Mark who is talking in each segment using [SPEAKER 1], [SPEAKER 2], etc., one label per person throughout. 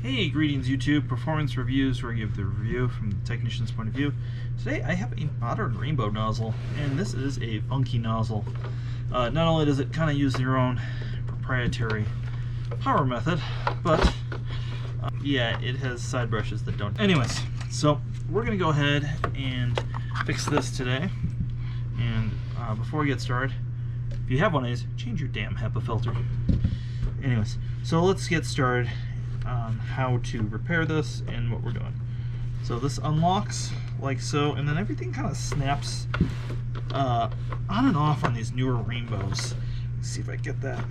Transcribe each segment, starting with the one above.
[SPEAKER 1] Hey, greetings YouTube, Performance Reviews, where I give the review from the technician's point of view. Today I have a modern rainbow nozzle, and this is a funky nozzle. Not only does it kind of use their own proprietary power method, but yeah, it has side brushes that don't. Anyways, so we're going to go ahead and fix this today. And before we get started, if you have one of these, change your damn HEPA filter. Anyways, so let's get started on how to repair this and what we're doing. So this unlocks like so, and then everything kind of snaps on and off on these newer rainbows. Let's see if I get that.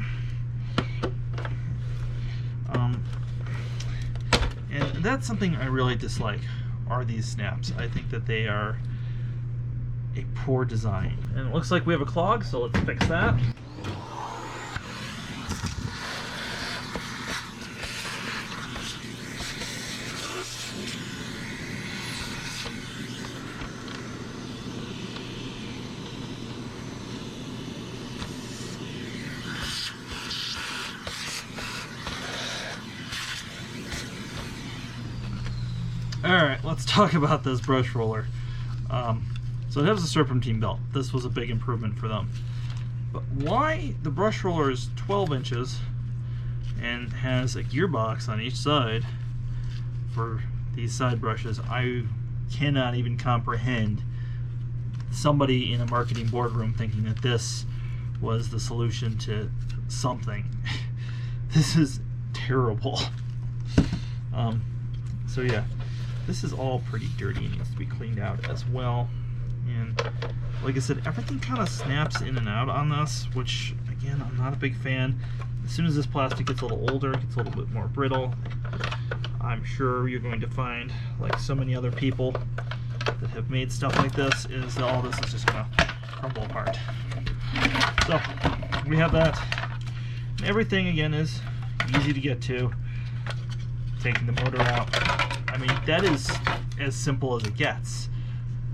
[SPEAKER 1] And that's something I really dislike, are these snaps. I think that they are a poor design. And it looks like we have a clog, so let's fix that. Alright, let's talk about this brush roller. So it has a serpentine belt. This was a big improvement for them. But why the brush roller is 12 inches and has a gearbox on each side for these side brushes, I cannot even comprehend somebody in a marketing boardroom thinking that this was the solution to something. This is terrible. So yeah. This is all pretty dirty and needs to be cleaned out as well. And like I said, everything kind of snaps in and out on this, which again, I'm not a big fan. As soon as this plastic gets a little older, it gets a little bit more brittle, I'm sure you're going to find, like so many other people that have made stuff like this, is all this is just going to crumble apart. So we have that. And everything again is easy to get to. Taking the motor out. I mean, that is as simple as it gets.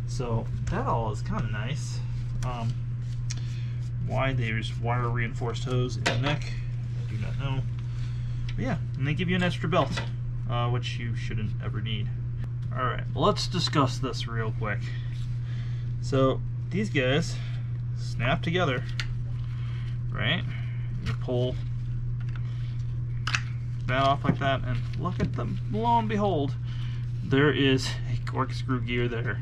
[SPEAKER 1] So that all is kind of nice. Why there's wire reinforced hose in the neck, I do not know. But yeah, and they give you an extra belt, which you shouldn't ever need. Alright, let's discuss this real quick. So these guys snap together, right? You pull that off like that, and look at them, lo and behold, there is a corkscrew gear there.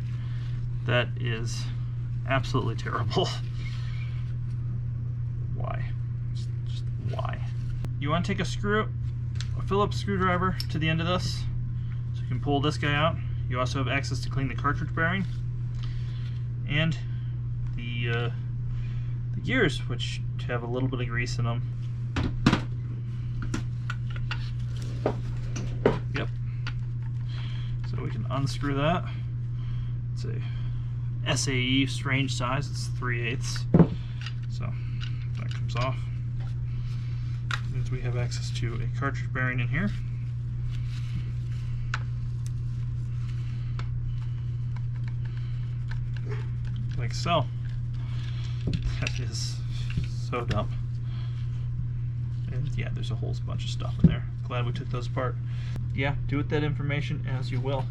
[SPEAKER 1] That is absolutely terrible. Why? Just why? You want to take a Phillips screwdriver to the end of this, so you can pull this guy out. You also have access to clean the cartridge bearing and the gears, which have a little bit of grease in them. So we can unscrew that. It's a SAE strange size, it's 3/8. So that comes off. And we have access to a cartridge bearing in here. Like so. That is so dumb. And yeah, there's a whole bunch of stuff in there. Glad we took those apart. Yeah, do with that information as you will.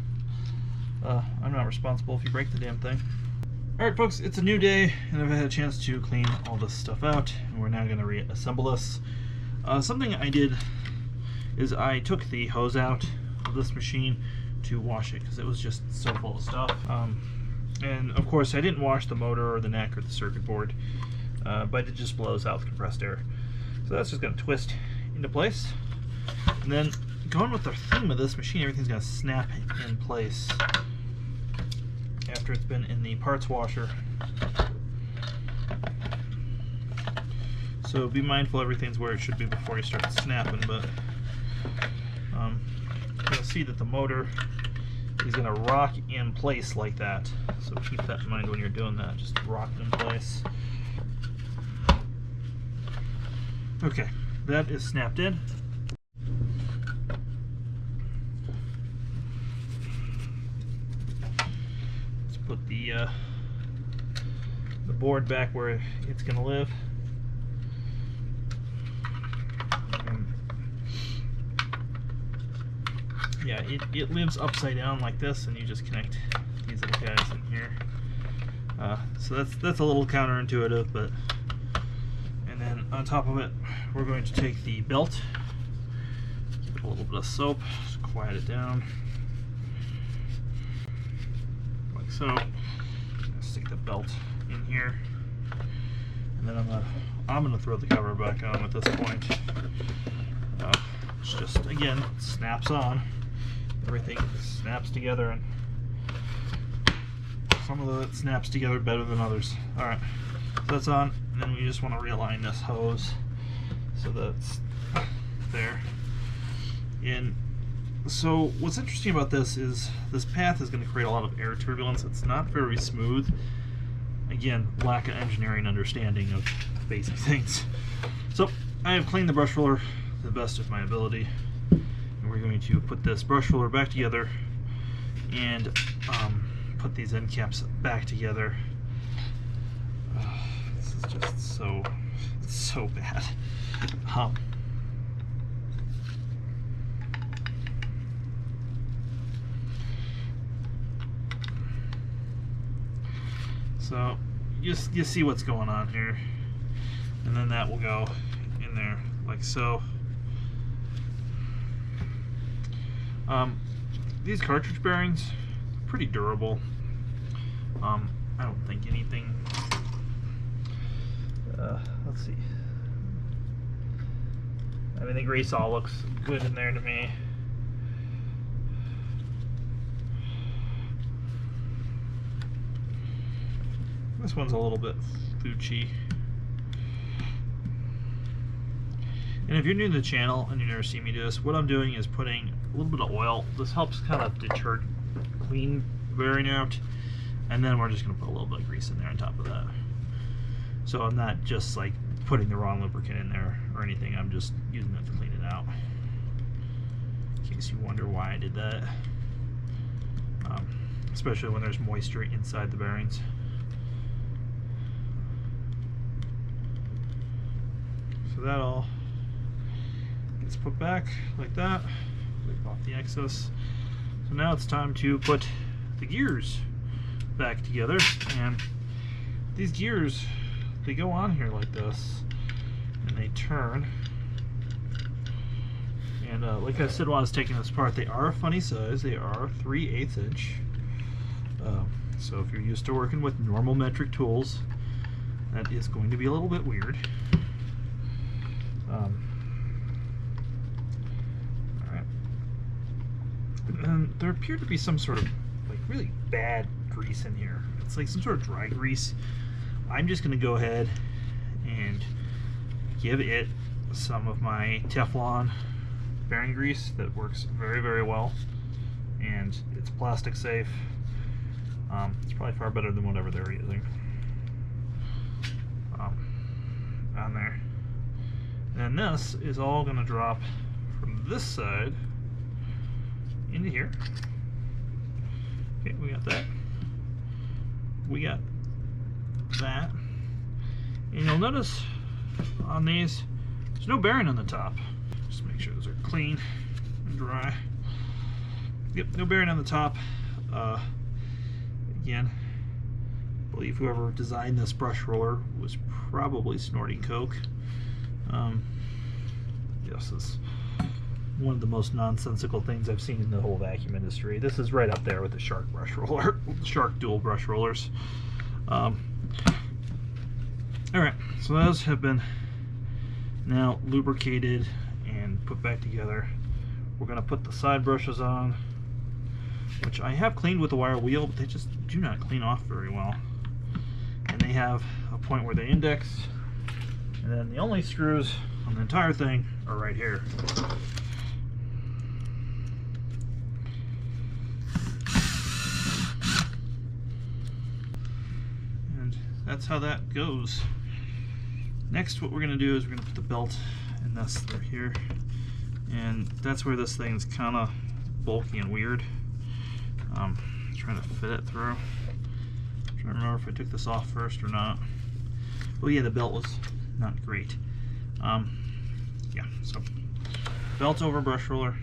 [SPEAKER 1] I'm not responsible if you break the damn thing. Alright folks, it's a new day, and I've had a chance to clean all this stuff out, and we're now going to reassemble this. Something I did is I took the hose out of this machine to wash it, because it was just so full of stuff. And of course I didn't wash the motor or the neck or the circuit board, but it just blows out the compressed air. So that's just going to twist into place. And then going with the theme of this machine, everything's going to snap in place after it's been in the parts washer. So be mindful everything's where it should be before you start snapping, but you'll see that the motor is going to rock in place like that. So keep that in mind when you're doing that, just rock it in place. Okay, that is snapped in. Put the board back where it's going to live. yeah, it lives upside down like this, and you just connect these little guys in here. So that's a little counterintuitive, but. And then on top of it, we're going to take the belt, give it a little bit of soap, just quiet it down, like so. Stick the belt in here, and then I'm gonna throw the cover back on at this point. It's just, again, snaps on. Everything snaps together, and some of it snaps together better than others. All right, so that's on. And then we just want to realign this hose so that's there. And so what's interesting about this is this path is going to create a lot of air turbulence. It's not very smooth. Again, lack of engineering understanding of basic things. So I have cleaned the brush roller to the best of my ability, and we're going to put this brush roller back together and put these end caps back together. This is just so bad. So you see what's going on here, and then that will go in there like so. These cartridge bearings, pretty durable. I don't think anything. Let's see. I mean, the grease all looks good in there to me. This one's a little bit foochy. And if you're new to the channel and you never see me do this, what I'm doing is putting a little bit of oil. This helps kind of deter clean bearing out, and then we're just going to put a little bit of grease in there on top of that. So I'm not just like putting the wrong lubricant in there or anything, I'm just using it to clean it out. In case you wonder why I did that. Especially when there's moisture inside the bearings. So that all gets put back like that. Wipe off the excess. So now it's time to put the gears back together, and these gears, they go on here like this and they turn, and like I said when I was taking this apart, they are a funny size. They are 3/8 inch, so if you're used to working with normal metric tools, that is going to be a little bit weird. Alright, and there appeared to be some sort of like really bad grease in here. It's like some sort of dry grease. I'm just going to go ahead and give it some of my Teflon bearing grease that works very, very well, and it's plastic safe. It's probably far better than whatever they're using on there. And this is all going to drop from this side into here. Okay, we got that. We got that. And you'll notice on these, there's no bearing on the top. Just make sure those are clean and dry. Yep, no bearing on the top. Again, I believe whoever designed this brush roller was probably snorting coke. Yes, this is one of the most nonsensical things I've seen in the whole vacuum industry. This is right up there with the Shark brush roller, Shark dual brush rollers. Alright, so those have been now lubricated and put back together. We're going to put the side brushes on, which I have cleaned with a wire wheel, but they just do not clean off very well. And they have a point where they index, and then the only screws on the entire thing are right here. And that's how that goes. Next, what we're going to do is we're going to put the belt in this through here, and that's where this thing's kind of bulky and weird. Trying to fit it through. I'm trying to remember if I took this off first or not. Oh yeah, the belt was not great. Yeah, so belt over brush roller,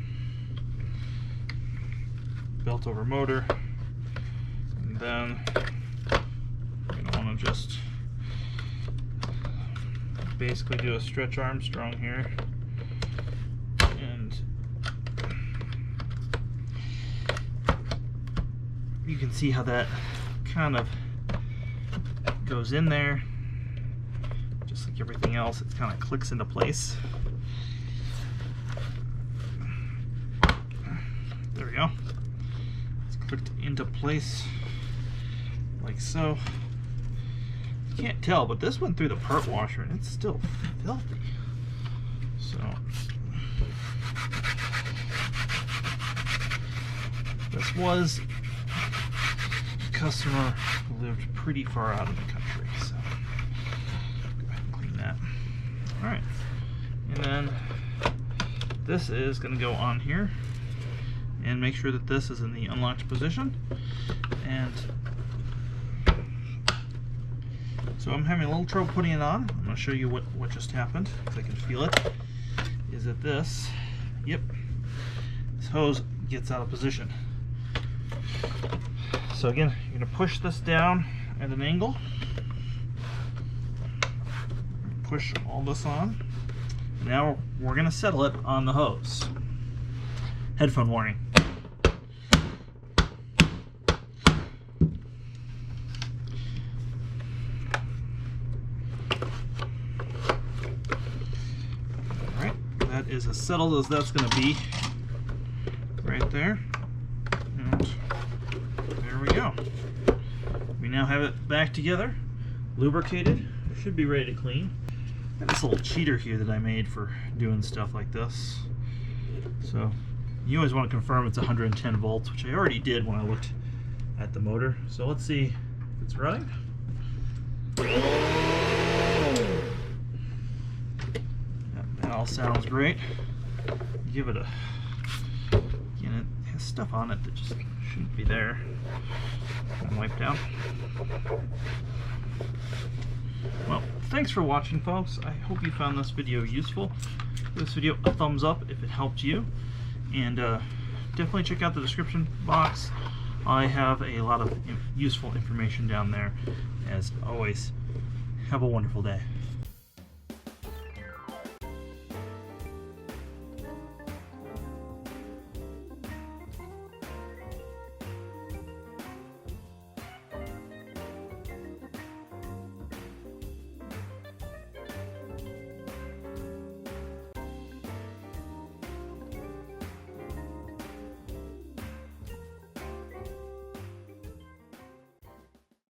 [SPEAKER 1] belt over motor, and then you're going to want to just basically do a stretch Armstrong here, and you can see how that kind of goes in there. Just like everything else, it kind of clicks into place. There we go. It's clicked into place like so. You can't tell, but this went through the part washer and it's still filthy. So this was a customer who lived pretty far out of the country, so go ahead and clean that. Alright, and then this is going to go on here, and make sure that this is in the unlocked position. And so I'm having a little trouble putting it on. I'm going to show you what just happened, because I can feel it. Is that this, yep, this hose gets out of position. So again, you're going to push this down at an angle. Push all this on. And now we're going to settle it on the hose. Headphone warning. Alright, that is as settled as that's going to be right there. And there we go. We now have it back together, lubricated. It should be ready to clean. I have this little cheater here that I made for doing stuff like this. So you always want to confirm it's 110 volts, which I already did when I looked at the motor. So let's see if it's running. Yep, that all sounds great. Give it a, again, it has stuff on it that just shouldn't be there. And wipe down. Well, thanks for watching, folks. I hope you found this video useful. Give this video a thumbs up if it helped you. And definitely check out the description box. I have a lot of useful information down there. As always, have a wonderful day.